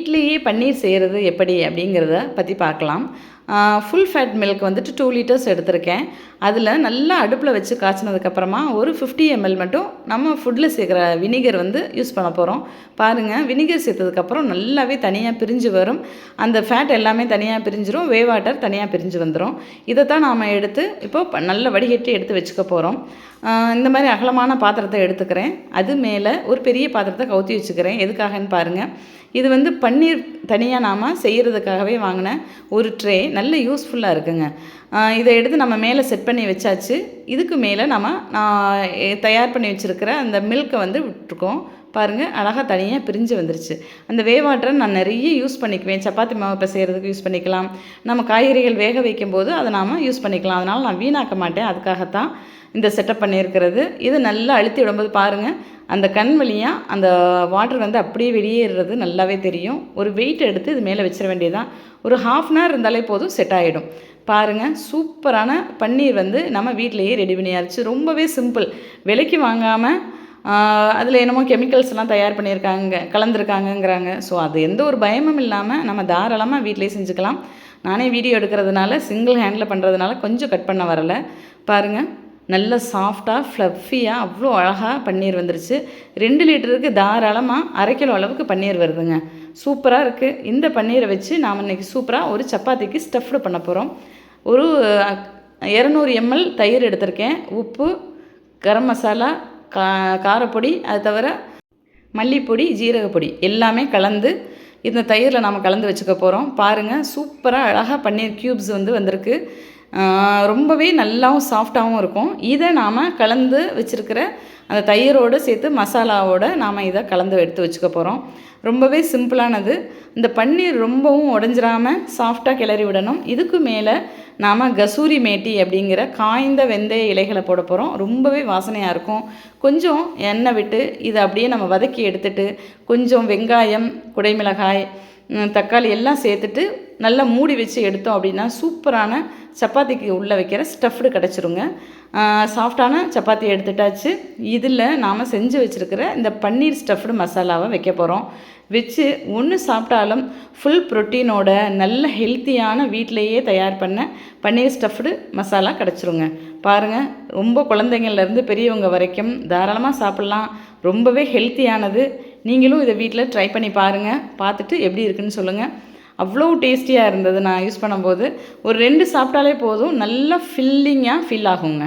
வீட்லேயே பன்னீர் செய்கிறது எப்படி அப்படிங்கிறத பற்றி பார்க்கலாம். ஃபுல் ஃபேட் மில்க் வந்துட்டு 2 லிட்டர்ஸ் எடுத்திருக்கேன். அதில் நல்லா அடுப்பில் வச்சு காய்ச்சினதுக்கப்புறமா ஒரு 50 ml மட்டும் நம்ம ஃபுட்டில் சேர்க்குற வினிகர் வந்து யூஸ் பண்ண போகிறோம். பாருங்கள், வினிகர் சேர்த்ததுக்கப்புறம் நல்லாவே தனியாக பிரிஞ்சு வரும். அந்த ஃபேட் எல்லாமே தனியாக பிரிஞ்சிடும், வே வாட்டர் தனியாக பிரிஞ்சு வந்துடும். இதை தான் நாம் எடுத்து இப்போது நல்ல வடிகட்டி எடுத்து வச்சுக்க போகிறோம். இந்த மாதிரி அகலமான பாத்திரத்தை எடுத்துக்கிறேன். அது மேலே ஒரு பெரிய பாத்திரத்தை கவுத்தி வச்சுக்கிறேன். எதுக்காகன்னு பாருங்கள். இது வந்து பன்னீர் தனியாக நாம் செய்கிறதுக்காகவே வாங்கின ஒரு ட்ரே. நல்ல யூஸ்ஃபுல்லாக இருக்குங்க. இதை எடுத்து நம்ம மேலே செட் பண்ணி வச்சாச்சு. இதுக்கு மேலே நம்ம தயார் பண்ணி வச்சுருக்கிற அந்த மில்கை வந்து விட்டுருக்கோம். பாருங்கள், அழகாக தனியாக பிரிஞ்சு வந்துருச்சு. அந்த வே வாட்டரை நான் நிறைய யூஸ் பண்ணிக்குவேன். சப்பாத்தி மாவு இப்போ செய்கிறதுக்கு யூஸ் பண்ணிக்கலாம். நம்ம காய்கறிகள் வேக வைக்கும்போது அதை நாம் யூஸ் பண்ணிக்கலாம். அதனால் நான் வீணாக்க மாட்டேன். அதுக்காகத்தான் இந்த செட்டப் பண்ணியிருக்கிறது. இது நல்லா அழுத்தி விடும்போது பாருங்கள், அந்த கண் வழியாக அந்த வாட்டர் வந்து அப்படியே வெளியேறுறது நல்லாவே தெரியும். ஒரு வெயிட் எடுத்து இது மேலே வச்சிட வேண்டியதான். ஒரு 1/2 அன் ஹவர் இருந்தாலே போதும், செட் ஆகிடும். பாருங்கள், சூப்பரான பன்னீர் வந்து நம்ம வீட்டிலையே ரெடி பண்ணியாச்சு. ரொம்பவே சிம்பிள். விலைக்கு வாங்காமல் அதில் என்னமோ கெமிக்கல்ஸ்லாம் தயார் பண்ணியிருக்காங்க, கலந்துருக்காங்கங்கிறாங்க. ஸோ அது எந்த ஒரு பயமும் இல்லாமல் நம்ம தாராளமாக வீட்டிலே செஞ்சுக்கலாம். நானே வீடியோ எடுக்கிறதுனால சிங்கிள் ஹேண்டில் பண்ணுறதுனால கொஞ்சம் கட் பண்ண வரலை. பாருங்கள், நல்ல சாஃப்டாக ஃப்ளஃபியாக அவ்வளோ அழகாக பன்னீர் வந்துருச்சு. 2 லிட்டருக்கு தாராளமாக 1/2 கிலோ அளவுக்கு பன்னீர் வருதுங்க. சூப்பராக இருக்குது. இந்த பன்னீரை வச்சு நாம் இன்றைக்கி சூப்பராக ஒரு சப்பாத்திக்கு ஸ்டஃப்டு பண்ண போகிறோம். ஒரு 200 ml தயிர் எடுத்திருக்கேன். உப்பு, கரம் மசாலா, காரப்பொடி, அது தவிர மல்லிப்பொடி, ஜீரகப்பொடி எல்லாமே கலந்து இந்த தயிரில் நாம் கலந்து வச்சுக்க போகிறோம். பாருங்கள், சூப்பராக அழகாக பன்னீர் க்யூப்ஸ் வந்திருக்கு. ரொம்பவே நல்லாவும் சாஃப்டாகவும் இருக்கும். இதை நாம் கலந்து வச்சுருக்கிற அந்த தயிரோடு சேர்த்து மசாலாவோடு நாம் இதை கலந்து எடுத்து வச்சுக்க போகிறோம். ரொம்பவே சிம்பிளானது. இந்த பன்னீர் ரொம்பவும் உடஞ்சிராமல் சாஃப்டாக கிளறி விடணும். இதுக்கு மேலே நாம் கசூரி மேட்டி அப்படிங்கிற காய்ந்த வெந்தய இலைகளை போட போகிறோம். ரொம்பவே வாசனையாக இருக்கும். கொஞ்சம் எண்ணெய் விட்டு இதை அப்படியே நம்ம வதக்கி எடுத்துட்டு கொஞ்சம் வெங்காயம், குடைமிளகாய், தக்காளி எல்லாம் சேர்த்துட்டு நல்லா மூடி வச்சு எடுத்தோம் அப்படின்னா சூப்பரான சப்பாத்திக்கு உள்ளே வைக்கிற ஸ்டஃப்டு கிடச்சிருங்க. சாஃப்டான சப்பாத்தி எடுத்துட்டாச்சு. இதில் நாம் செஞ்சு வச்சுருக்கிற இந்த பன்னீர் ஸ்டஃப்டு மசாலாவை வைக்க போகிறோம். வச்சு ஒன்று சாப்பிட்டாலும் ஃபுல் ப்ரோட்டீனோட நல்ல ஹெல்த்தியான வீட்டிலையே தயார் பண்ண பன்னீர் ஸ்டஃப்டு மசாலா கிடச்சிருங்க. பாருங்கள், ரொம்ப குழந்தைங்கள்லேருந்து பெரியவங்க வரைக்கும் தாராளமாக சாப்பிட்லாம். ரொம்பவே ஹெல்த்தியானது. நீங்களும் இதை வீட்டில் ட்ரை பண்ணி பாருங்கள். பார்த்துட்டு எப்படி இருக்குன்னு சொல்லுங்கள். அவ்வளோ டேஸ்டியாக இருந்தது. நான் யூஸ் பண்ணும்போது ஒரு 2 சாப்பிட்டாலே போதும், நல்லா ஃபில்லிங்காக ஃபீல் ஆகுங்க.